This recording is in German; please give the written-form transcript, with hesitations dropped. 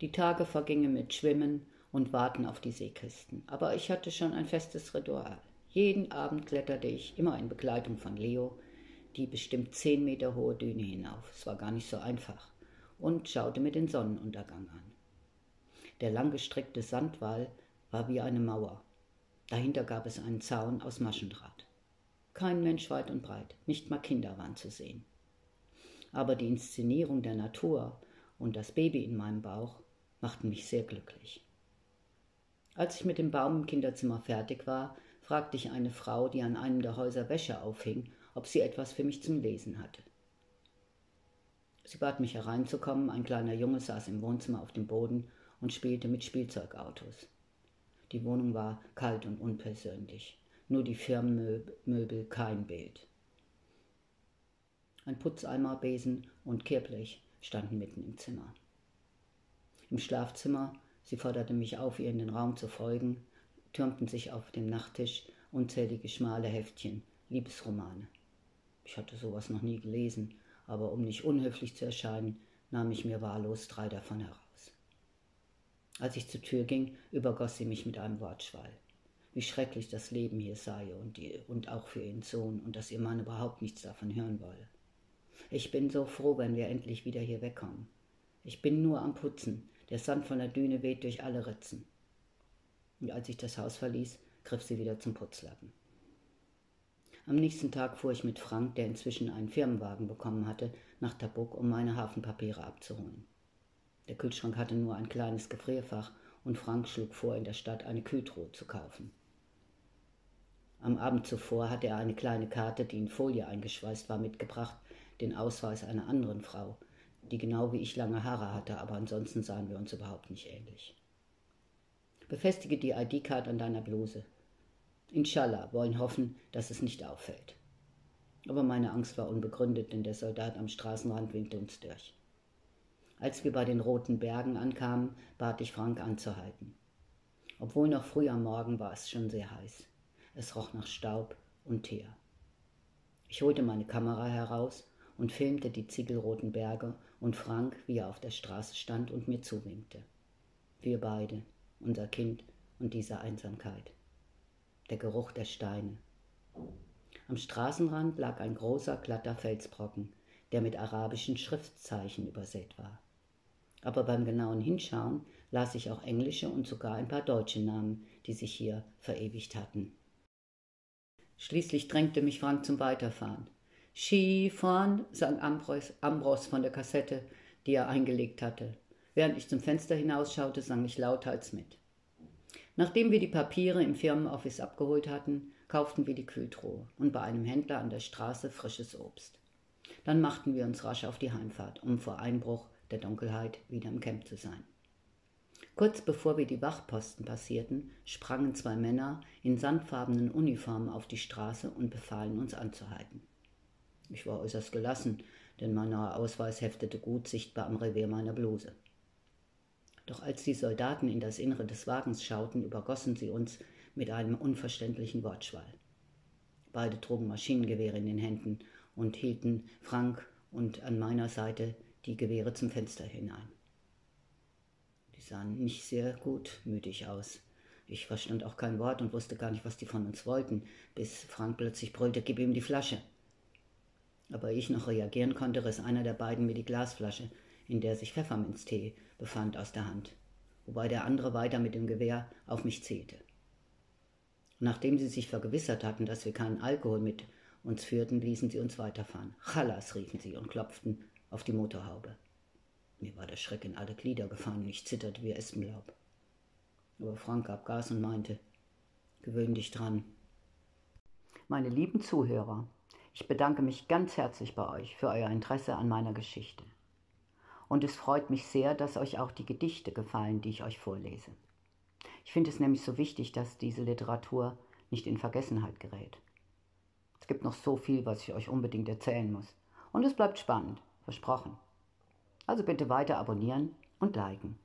Die Tage vergingen mit Schwimmen und Warten auf die Seekisten. Aber ich hatte schon ein festes Ritual. Jeden Abend kletterte ich, immer in Begleitung von Leo, die bestimmt 10 Meter hohe Düne hinauf. Es war gar nicht so einfach. Und schaute mir den Sonnenuntergang an. Der langgestreckte Sandwall war wie eine Mauer. Dahinter gab es einen Zaun aus Maschendraht. Kein Mensch weit und breit, nicht mal Kinder waren zu sehen. Aber die Inszenierung der Natur und das Baby in meinem Bauch machten mich sehr glücklich. Als ich mit dem Baum im Kinderzimmer fertig war, fragte ich eine Frau, die an einem der Häuser Wäsche aufhing, ob sie etwas für mich zum Lesen hatte. Sie bat mich hereinzukommen, ein kleiner Junge saß im Wohnzimmer auf dem Boden und spielte mit Spielzeugautos. Die Wohnung war kalt und unpersönlich, nur die Firmenmöbel, kein Bild. Ein Putzeimer, Besen und Kehrblech standen mitten im Zimmer. Im Schlafzimmer, sie forderte mich auf, ihr in den Raum zu folgen, türmten sich auf dem Nachttisch unzählige schmale Heftchen, Liebesromane. Ich hatte sowas noch nie gelesen, aber um nicht unhöflich zu erscheinen, nahm ich mir wahllos 3 davon heraus. Als ich zur Tür ging, übergoss sie mich mit einem Wortschwall. Wie schrecklich das Leben hier sei und auch für ihren Sohn und dass ihr Mann überhaupt nichts davon hören wolle. Ich bin so froh, wenn wir endlich wieder hier wegkommen. Ich bin nur am Putzen, der Sand von der Düne weht durch alle Ritzen. Und als ich das Haus verließ, griff sie wieder zum Putzlappen. Am nächsten Tag fuhr ich mit Frank, der inzwischen einen Firmenwagen bekommen hatte, nach Tabuk, um meine Hafenpapiere abzuholen. Der Kühlschrank hatte nur ein kleines Gefrierfach und Frank schlug vor, in der Stadt eine Kühltruhe zu kaufen. Am Abend zuvor hatte er eine kleine Karte, die in Folie eingeschweißt war, mitgebracht, den Ausweis einer anderen Frau, die genau wie ich lange Haare hatte, aber ansonsten sahen wir uns überhaupt nicht ähnlich. Befestige die ID-Card an deiner Bluse. Inshallah, wollen hoffen, dass es nicht auffällt. Aber meine Angst war unbegründet, denn der Soldat am Straßenrand winkte uns durch. Als wir bei den Roten Bergen ankamen, bat ich Frank anzuhalten. Obwohl noch früh am Morgen war es schon sehr heiß. Es roch nach Staub und Teer. Ich holte meine Kamera heraus und filmte die ziegelroten Berge und Frank, wie er auf der Straße stand und mir zuwinkte. Wir beide, unser Kind und diese Einsamkeit. Der Geruch der Steine. Am Straßenrand lag ein großer, glatter Felsbrocken, der mit arabischen Schriftzeichen übersät war. Aber beim genauen Hinschauen las ich auch englische und sogar ein paar deutsche Namen, die sich hier verewigt hatten. Schließlich drängte mich Frank zum Weiterfahren. Skifahren, sang Ambros von der Kassette, die er eingelegt hatte. Während ich zum Fenster hinausschaute, sang ich lauthals mit. Nachdem wir die Papiere im Firmenoffice abgeholt hatten, kauften wir die Kühltruhe und bei einem Händler an der Straße frisches Obst. Dann machten wir uns rasch auf die Heimfahrt, um vor Einbruch der Dunkelheit wieder im Camp zu sein. Kurz bevor wir die Wachposten passierten, sprangen 2 Männer in sandfarbenen Uniformen auf die Straße und befahlen uns anzuhalten. Ich war äußerst gelassen, denn mein neuer Ausweis heftete gut sichtbar am Revers meiner Bluse. Doch als die Soldaten in das Innere des Wagens schauten, übergossen sie uns mit einem unverständlichen Wortschwall. Beide trugen Maschinengewehre in den Händen und hielten Frank und an meiner Seite die Gewehre zum Fenster hinein. Die sahen nicht sehr gutmütig aus. Ich verstand auch kein Wort und wusste gar nicht, was die von uns wollten, bis Frank plötzlich brüllte, gib ihm die Flasche. Aber ehe ich noch reagieren konnte, riss einer der beiden mir die Glasflasche, in der sich Pfefferminztee befand, aus der Hand, wobei der andere weiter mit dem Gewehr auf mich zielte. Nachdem sie sich vergewissert hatten, dass wir keinen Alkohol mit uns führten, ließen sie uns weiterfahren. Chalas, riefen sie und klopften auf die Motorhaube. Mir war der Schreck in alle Glieder gefahren und ich zitterte wie Espenlaub. Aber Frank gab Gas und meinte, gewöhn dich dran. Meine lieben Zuhörer, ich bedanke mich ganz herzlich bei euch für euer Interesse an meiner Geschichte. Und es freut mich sehr, dass euch auch die Gedichte gefallen, die ich euch vorlese. Ich finde es nämlich so wichtig, dass diese Literatur nicht in Vergessenheit gerät. Es gibt noch so viel, was ich euch unbedingt erzählen muss. Und es bleibt spannend, versprochen. Also bitte weiter abonnieren und liken.